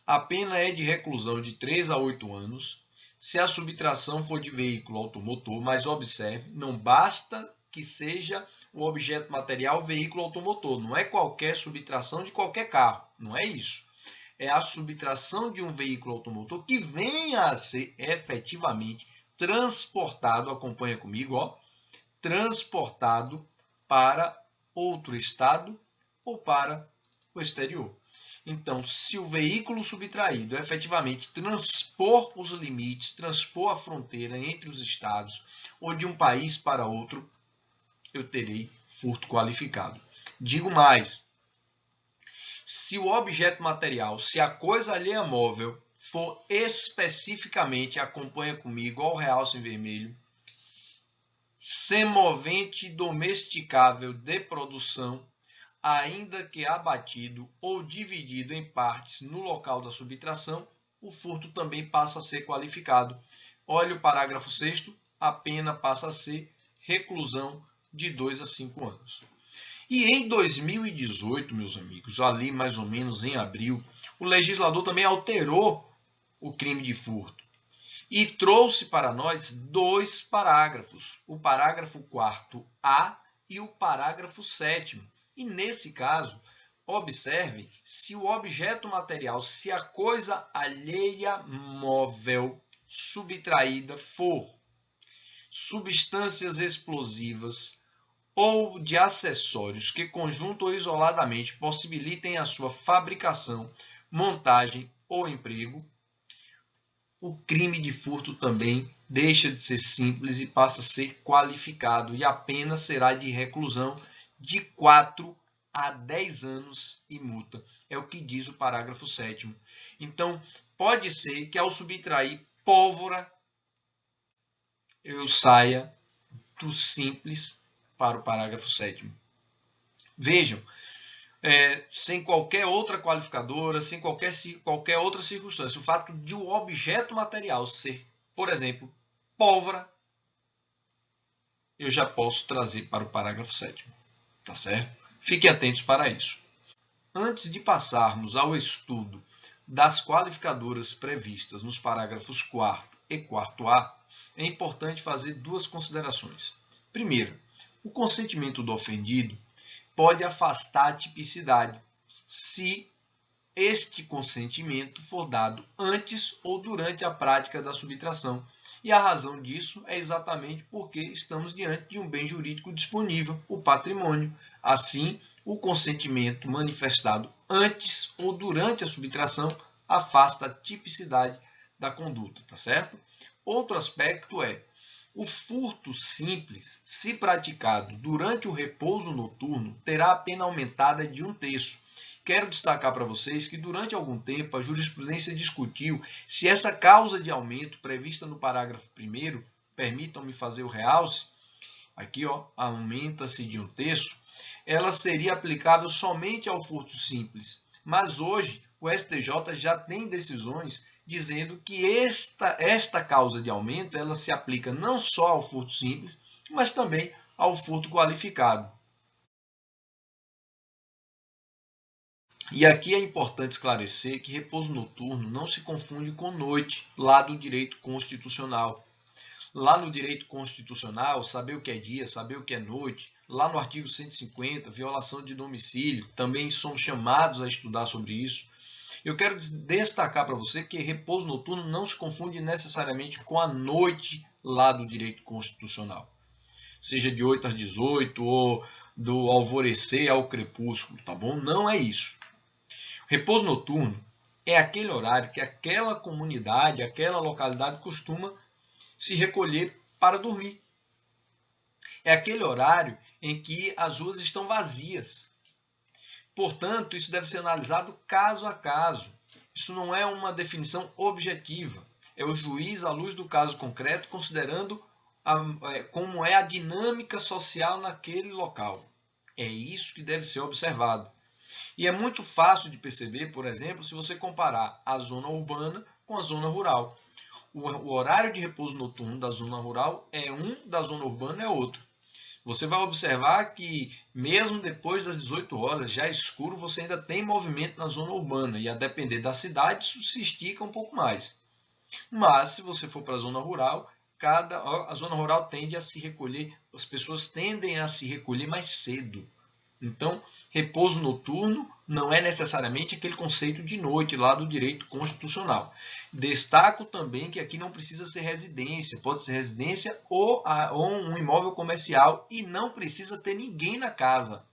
A pena é de reclusão de 3 a 8 anos, se a subtração for de veículo automotor, mas observe, não basta que seja o objeto material veículo automotor, não é qualquer subtração de qualquer carro, não é isso. É a subtração de um veículo automotor que venha a ser efetivamente transportado, acompanha comigo, ó, transportado para outro estado ou para o exterior. Então, se o veículo subtraído efetivamente transpor os limites, transpor a fronteira entre os estados ou de um país para outro, eu terei furto qualificado. Digo mais, se o objeto material, se a coisa alheia móvel for especificamente, acompanha comigo, ao realce em vermelho, semovente domesticável de produção, ainda que abatido ou dividido em partes no local da subtração, o furto também passa a ser qualificado. Olha o parágrafo 6º, a pena passa a ser reclusão de 2 a 5 anos. E em 2018, meus amigos, ali mais ou menos em abril, o legislador também alterou o crime de furto e trouxe para nós 2 parágrafos, o parágrafo 4A e o parágrafo 7º. E nesse caso, observe se o objeto material, se a coisa alheia móvel subtraída for substâncias explosivas ou de acessórios que conjunto ou isoladamente possibilitem a sua fabricação, montagem ou emprego, o crime de furto também deixa de ser simples e passa a ser qualificado, e a pena será de reclusão de 4 a 10 anos e multa. É o que diz o parágrafo 7º. Então, pode ser que ao subtrair pólvora, eu saia do simples para o parágrafo 7º. Vejam, sem qualquer outra qualificadora, sem qualquer outra circunstância, o fato de o objeto material ser, por exemplo, pólvora, eu já posso trazer para o parágrafo 7º, tá certo? Fiquem atentos para isso. Antes de passarmos ao estudo das qualificadoras previstas nos parágrafos 4º e 4A, é importante fazer 2 considerações. Primeiro, o consentimento do ofendido pode afastar a tipicidade se este consentimento for dado antes ou durante a prática da subtração. E a razão disso é exatamente porque estamos diante de um bem jurídico disponível, o patrimônio. Assim, o consentimento manifestado antes ou durante a subtração afasta a tipicidade da conduta, tá certo? Outro aspecto é o furto simples, se praticado durante o repouso noturno, terá a pena aumentada de 1/3. Quero destacar para vocês que durante algum tempo a jurisprudência discutiu se essa causa de aumento prevista no parágrafo 1º permitam-me fazer o realce, aqui ó, aumenta-se de 1/3, ela seria aplicável somente ao furto simples. Mas hoje o STJ já tem decisões dizendo que esta causa de aumento ela se aplica não só ao furto simples, mas também ao furto qualificado. E aqui é importante esclarecer que repouso noturno não se confunde com noite, lá do direito constitucional. Lá no direito constitucional, saber o que é dia, saber o que é noite, lá no artigo 150, violação de domicílio, também somos chamados a estudar sobre isso. Eu quero destacar para você que repouso noturno não se confunde necessariamente com a noite lá do direito constitucional. Seja de 8 às 18 ou do alvorecer ao crepúsculo, tá bom? Não é isso. Repouso noturno é aquele horário que aquela comunidade, aquela localidade costuma se recolher para dormir. É aquele horário em que as ruas estão vazias. Portanto, isso deve ser analisado caso a caso. Isso não é uma definição objetiva. É o juiz, à luz do caso concreto, considerando como é a dinâmica social naquele local. É isso que deve ser observado. E é muito fácil de perceber, por exemplo, se você comparar a zona urbana com a zona rural. O horário de repouso noturno da zona rural é um, da zona urbana é outro. Você vai observar que, mesmo depois das 18 horas, já escuro, você ainda tem movimento na zona urbana. E a depender da cidade, isso se estica um pouco mais. Mas, se você for para a zona rural, a zona rural tende a se recolher, as pessoas tendem a se recolher mais cedo. Então, repouso noturno não é necessariamente aquele conceito de noite lá do direito constitucional. Destaco também que aqui não precisa ser residência, pode ser residência ou um imóvel comercial e não precisa ter ninguém na casa.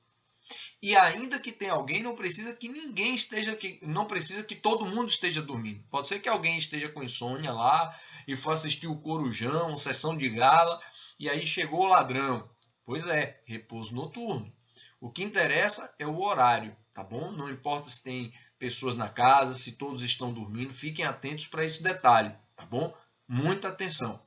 E ainda que tenha alguém, não precisa que ninguém esteja, não precisa que todo mundo esteja dormindo. Pode ser que alguém esteja com insônia lá e for assistir o Corujão, sessão de gala, e aí chegou o ladrão. Pois é, repouso noturno. O que interessa é o horário, tá bom? Não importa se tem pessoas na casa, se todos estão dormindo, fiquem atentos para esse detalhe, tá bom? Muita atenção.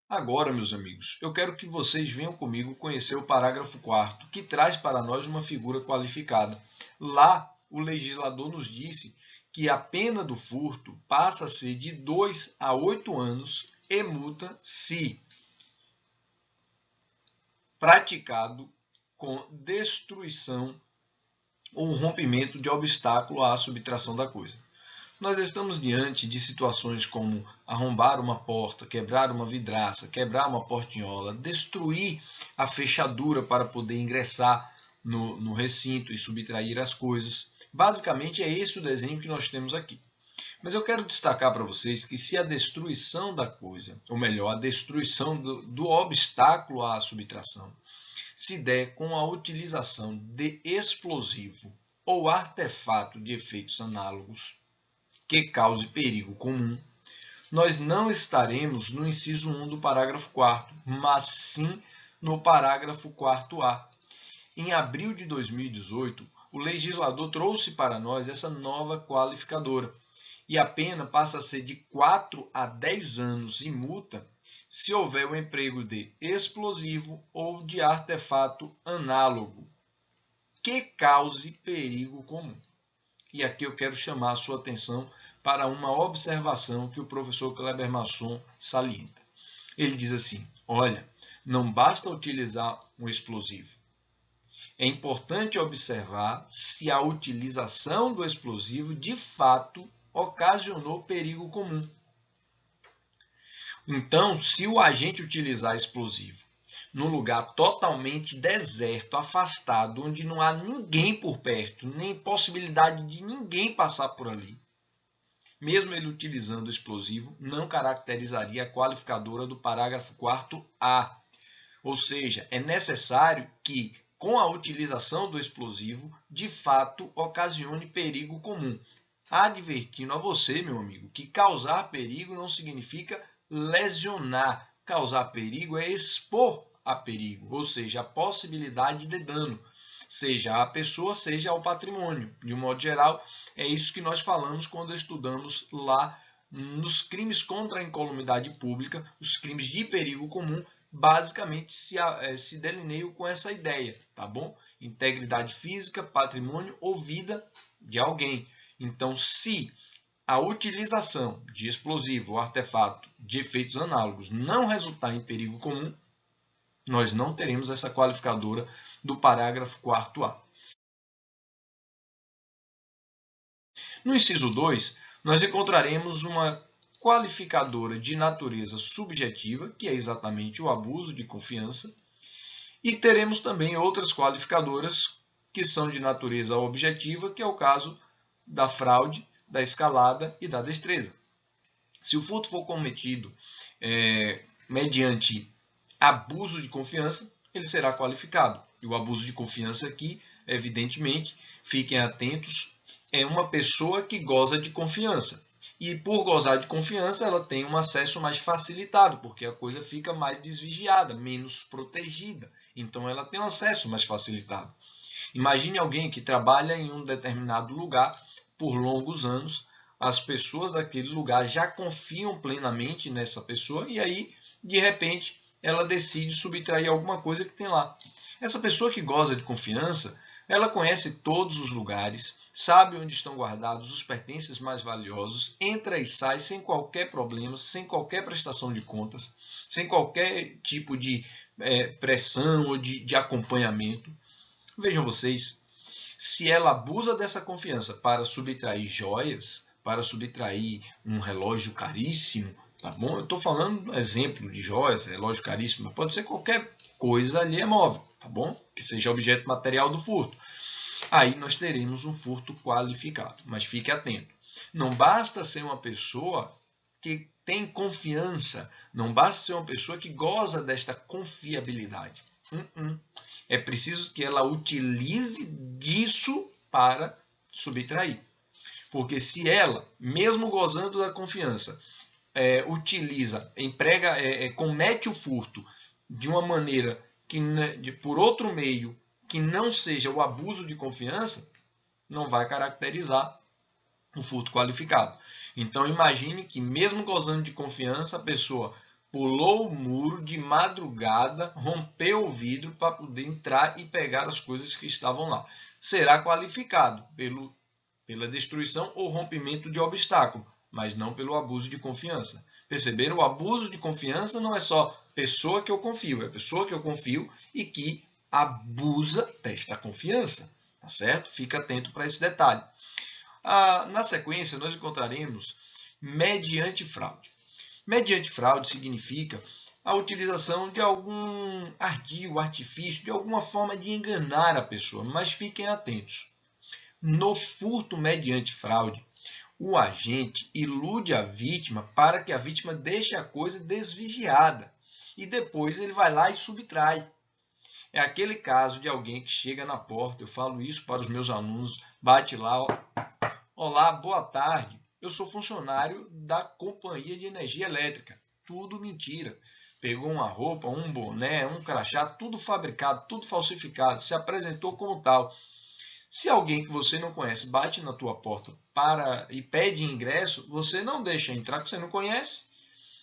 Agora, meus amigos, eu quero que vocês venham comigo conhecer o parágrafo 4º, que traz para nós uma figura qualificada. Lá, o legislador nos disse que a pena do furto passa a ser de 2 a 8 anos e multa se praticado com destruição ou rompimento de obstáculo à subtração da coisa. Nós estamos diante de situações como arrombar uma porta, quebrar uma vidraça, quebrar uma portinhola, destruir a fechadura para poder ingressar no recinto e subtrair as coisas. Basicamente é esse o desenho que nós temos aqui. Mas eu quero destacar para vocês que se a destruição da coisa, ou melhor, a destruição do obstáculo à subtração, se der com a utilização de explosivo ou artefato de efeitos análogos que cause perigo comum, nós não estaremos no inciso 1 do parágrafo 4º, mas sim no parágrafo 4A. Em abril de 2018, o legislador trouxe para nós essa nova qualificadora, e a pena passa a ser de 4 a 10 anos e multa se houver o emprego de explosivo ou de artefato análogo que cause perigo comum. E aqui eu quero chamar a sua atenção para uma observação que o professor Kleber Masson salienta. Ele diz assim, olha, não basta utilizar um explosivo. É importante observar se a utilização do explosivo de fato ocasionou perigo comum. Então, se o agente utilizar explosivo num lugar totalmente deserto, afastado, onde não há ninguém por perto, nem possibilidade de ninguém passar por ali, mesmo ele utilizando o explosivo, não caracterizaria a qualificadora do parágrafo 4A. Ou seja, é necessário que, com a utilização do explosivo, de fato ocasione perigo comum. Advertindo a você, meu amigo, que causar perigo não significa lesionar. Causar perigo é expor a perigo, ou seja, a possibilidade de dano, seja à pessoa, seja ao patrimônio. De um modo geral, é isso que nós falamos quando estudamos lá Nos crimes contra a incolumidade pública, os crimes de perigo comum, basicamente se delineiam com essa ideia, tá bom? Integridade física, patrimônio ou vida de alguém. Então, se a utilização de explosivo ou artefato de efeitos análogos não resultar em perigo comum, nós não teremos essa qualificadora do parágrafo 4º-A. No inciso 2, nós encontraremos uma qualificadora de natureza subjetiva, que é exatamente o abuso de confiança, e teremos também outras qualificadoras que são de natureza objetiva, que é o caso da fraude, da escalada e da destreza. Se o furto for cometido mediante abuso de confiança, ele será qualificado. E o abuso de confiança aqui, evidentemente, fiquem atentos, é uma pessoa que goza de confiança. E por gozar de confiança, ela tem um acesso mais facilitado, porque a coisa fica mais desvigiada, menos protegida. Então, ela tem um acesso mais facilitado. Imagine alguém que trabalha em um determinado lugar por longos anos, as pessoas daquele lugar já confiam plenamente nessa pessoa e aí, de repente, ela decide subtrair alguma coisa que tem lá. Essa pessoa que goza de confiança, ela conhece todos os lugares, sabe onde estão guardados os pertences mais valiosos, entra e sai sem qualquer problema, sem qualquer prestação de contas, sem qualquer tipo de pressão ou de acompanhamento. Vejam vocês, se ela abusa dessa confiança para subtrair joias, para subtrair um relógio caríssimo, tá bom? Eu estou falando um exemplo de joias, relógio caríssimo, mas pode ser qualquer coisa alheia-móvel, tá bom? Que seja objeto material do furto. Aí nós teremos um furto qualificado, mas fique atento. Não basta ser uma pessoa que tem confiança, não basta ser uma pessoa que goza desta confiabilidade. É preciso que ela utilize disso para subtrair. Porque se ela, mesmo gozando da confiança, comete o furto de uma maneira por outro meio que não seja o abuso de confiança, não vai caracterizar o furto qualificado. Então imagine que mesmo gozando de confiança, a pessoa pulou o muro de madrugada, rompeu o vidro para poder entrar e pegar as coisas que estavam lá. Será qualificado pela destruição ou rompimento de obstáculo, mas não pelo abuso de confiança. Perceberam? O abuso de confiança não é só pessoa que eu confio, é pessoa que eu confio e que abusa desta confiança. Tá certo? Fica atento para esse detalhe. Na sequência, nós encontraremos mediante fraude. Mediante fraude significa a utilização de algum ardil, artifício, de alguma forma de enganar a pessoa, mas fiquem atentos. No furto mediante fraude, o agente ilude a vítima para que a vítima deixe a coisa desvigiada e depois ele vai lá e subtrai. É aquele caso de alguém que chega na porta, eu falo isso para os meus alunos, bate lá, olá, boa tarde, eu sou funcionário da Companhia de Energia Elétrica. Tudo mentira. Pegou uma roupa, um boné, um crachá, tudo fabricado, tudo falsificado, se apresentou como tal. Se alguém que você não conhece bate na tua porta e pede ingresso, você não deixa entrar porque você não conhece.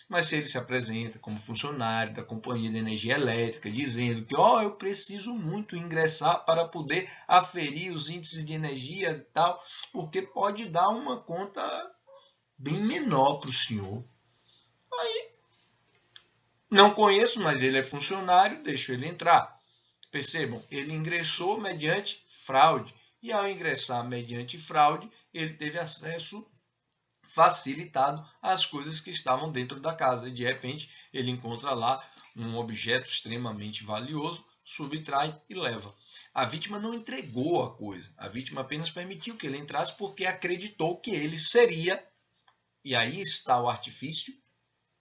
Mas se ele se apresenta como funcionário da Companhia de Energia Elétrica, dizendo que eu preciso muito ingressar para poder aferir os índices de energia e tal, porque pode dar uma conta bem menor para o senhor. Aí, não conheço, mas ele é funcionário, deixo ele entrar. Percebam, ele ingressou mediante fraude. E ao ingressar mediante fraude, ele teve acesso facilitado às coisas que estavam dentro da casa. E de repente ele encontra lá um objeto extremamente valioso, subtrai e leva. A vítima não entregou a coisa. A vítima apenas permitiu que ele entrasse porque acreditou que ele seria. E aí está o artifício,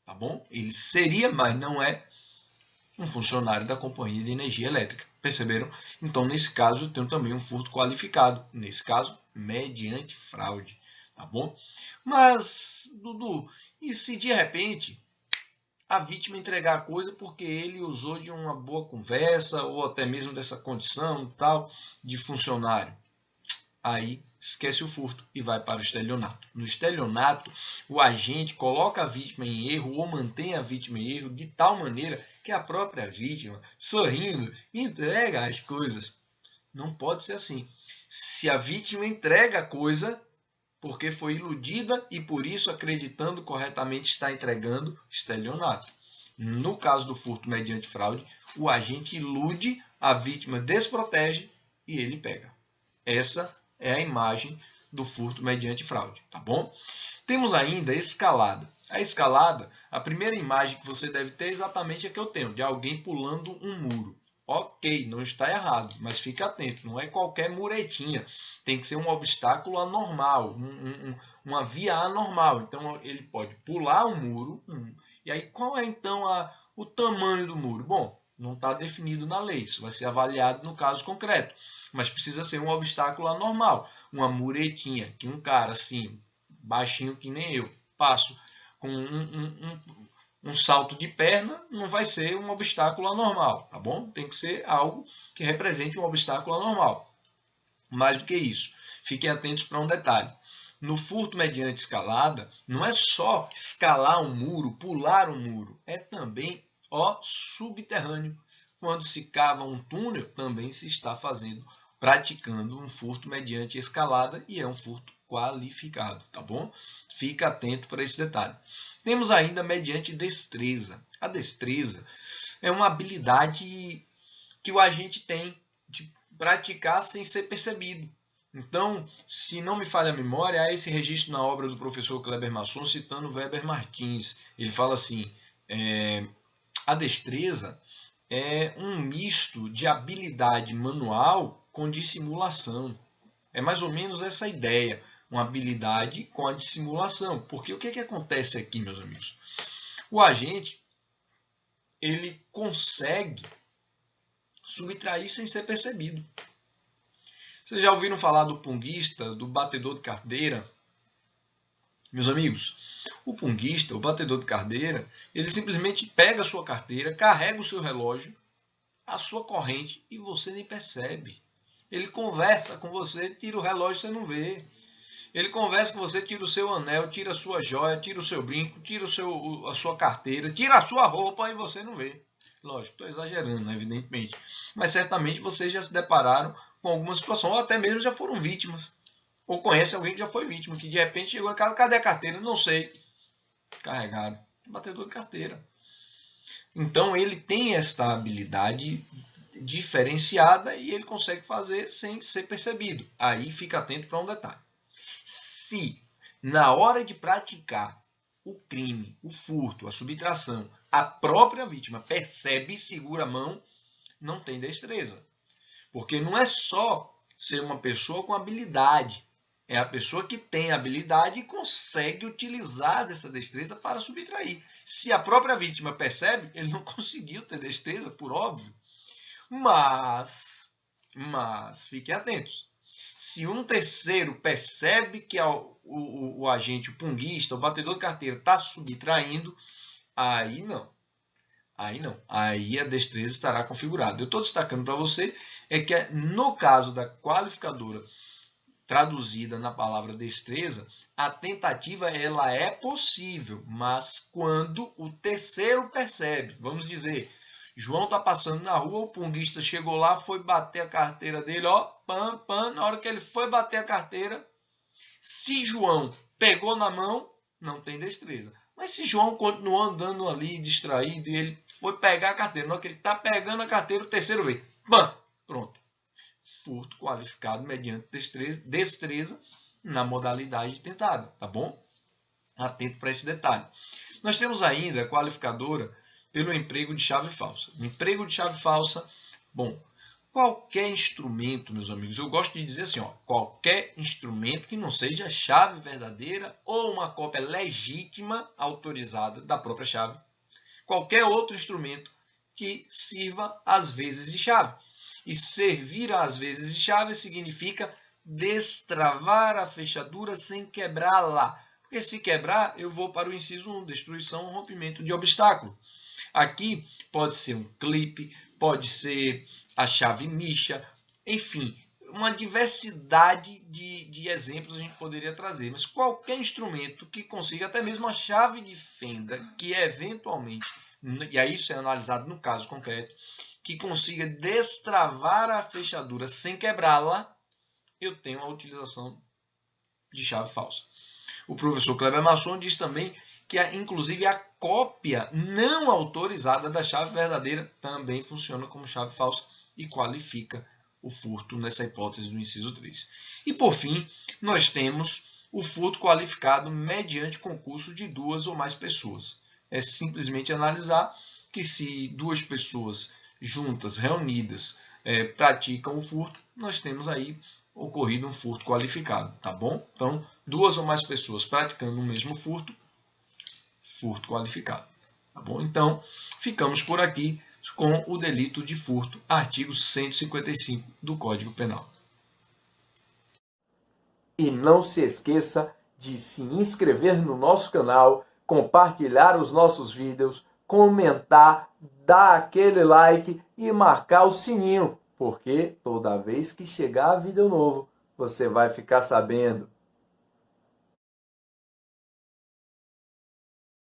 tá bom? Ele seria, mas não é um funcionário da Companhia de Energia Elétrica. Perceberam? Então, nesse caso, eu tenho também um furto qualificado. Nesse caso, mediante fraude. Tá bom? Mas, Dudu, e se de repente a vítima entregar a coisa porque ele usou de uma boa conversa ou até mesmo dessa condição tal de funcionário? Aí esquece o furto e vai para o estelionato. No estelionato, o agente coloca a vítima em erro ou mantém a vítima em erro de tal maneira que a própria vítima, sorrindo, entrega as coisas. Não pode ser assim. Se a vítima entrega a coisa porque foi iludida e por isso, acreditando corretamente, está entregando, estelionato. No caso do furto mediante fraude, o agente ilude, a vítima desprotege e ele pega. Essa é a imagem do furto mediante fraude, tá bom? Temos ainda a escalada. A escalada, a primeira imagem que você deve ter é exatamente a que eu tenho, de alguém pulando um muro. Ok, não está errado, mas fique atento, não é qualquer muretinha. Tem que ser um obstáculo anormal, uma via anormal. Então, ele pode pular o muro. E aí, qual é então o tamanho do muro? Bom, não está definido na lei, isso vai ser avaliado no caso concreto. Mas precisa ser um obstáculo anormal, uma muretinha, que um cara assim, baixinho que nem eu, passo com um salto de perna, não vai ser um obstáculo anormal, tá bom? Tem que ser algo que represente um obstáculo anormal. Mais do que isso, fiquem atentos para um detalhe. No furto mediante escalada, não é só escalar um muro, pular um muro, é também subterrâneo. Quando se cava um túnel, também se está praticando um furto mediante escalada e é um furto qualificado, tá bom? Fica atento para esse detalhe. Temos ainda mediante destreza. A destreza é uma habilidade que o agente tem de praticar sem ser percebido. Então, se não me falha a memória, há esse registro na obra do professor Kleber Masson citando Weber Martins. Ele fala assim, a destreza é um misto de habilidade manual com dissimulação. É mais ou menos essa ideia, uma habilidade com a dissimulação. Porque o que acontece aqui, meus amigos? O agente, ele consegue subtrair sem ser percebido. Vocês já ouviram falar do punguista, do batedor de carteira? Meus amigos, o punguista, o batedor de carteira, ele simplesmente pega a sua carteira, carrega o seu relógio, a sua corrente e você nem percebe. Ele conversa com você, tira o relógio, você não vê. Ele conversa com você, tira o seu anel, tira a sua joia, tira o seu brinco, tira a sua carteira, tira a sua roupa e você não vê. Lógico, estou exagerando, né, evidentemente. Mas certamente vocês já se depararam com alguma situação, ou até mesmo já foram vítimas. Ou conhece alguém que já foi vítima, que de repente chegou em casa, cadê a carteira? Não sei. Carregaram. Batedor de carteira. Então ele tem esta habilidade diferenciada e ele consegue fazer sem ser percebido. Aí fica atento para um detalhe. Se na hora de praticar o crime, o furto, a subtração, a própria vítima percebe e segura a mão, não tem destreza. Porque não é só ser uma pessoa com habilidade. É a pessoa que tem habilidade e consegue utilizar dessa destreza para subtrair. Se a própria vítima percebe, ele não conseguiu ter destreza, por óbvio. Mas fiquem atentos. Se um terceiro percebe que o agente, o punguista, o batedor de carteira está subtraindo, aí não. Aí a destreza estará configurada. Eu estou destacando para você que no caso da qualificadora traduzida na palavra destreza, a tentativa ela é possível, mas quando o terceiro percebe, vamos dizer, João está passando na rua, o punguista chegou lá, foi bater a carteira dele, na hora que ele foi bater a carteira, se João pegou na mão, não tem destreza. Mas se João continuou andando ali, distraído, e ele foi pegar a carteira, na hora que ele está pegando a carteira, o terceiro veio, pronto. Furto qualificado mediante destreza na modalidade tentada, tá bom? Atento para esse detalhe. Nós temos ainda a qualificadora pelo emprego de chave falsa. O emprego de chave falsa, bom, qualquer instrumento, meus amigos, eu gosto de dizer assim, qualquer instrumento que não seja chave verdadeira ou uma cópia legítima, autorizada da própria chave, qualquer outro instrumento que sirva às vezes de chave. E servir às vezes de chave significa destravar a fechadura sem quebrá-la. Porque se quebrar, eu vou para o inciso 1, destruição ou rompimento de obstáculo. Aqui pode ser um clipe, pode ser a chave micha, enfim, uma diversidade de exemplos a gente poderia trazer, mas qualquer instrumento que consiga, até mesmo a chave de fenda, que eventualmente, e aí isso é analisado no caso concreto, que consiga destravar a fechadura sem quebrá-la, eu tenho a utilização de chave falsa. O professor Kleber Masson diz também que, inclusive, a cópia não autorizada da chave verdadeira também funciona como chave falsa e qualifica o furto nessa hipótese do inciso 3. E, por fim, nós temos o furto qualificado mediante concurso de 2 ou mais pessoas. É simplesmente analisar que se 2 pessoas juntas, reunidas, praticam o furto, nós temos aí ocorrido um furto qualificado, tá bom? Então, 2 ou mais pessoas praticando o mesmo furto, furto qualificado, tá bom? Então, ficamos por aqui com o delito de furto, artigo 155 do Código Penal. E não se esqueça de se inscrever no nosso canal, compartilhar os nossos vídeos, comentar, dar aquele like e marcar o sininho, porque toda vez que chegar vídeo novo, você vai ficar sabendo.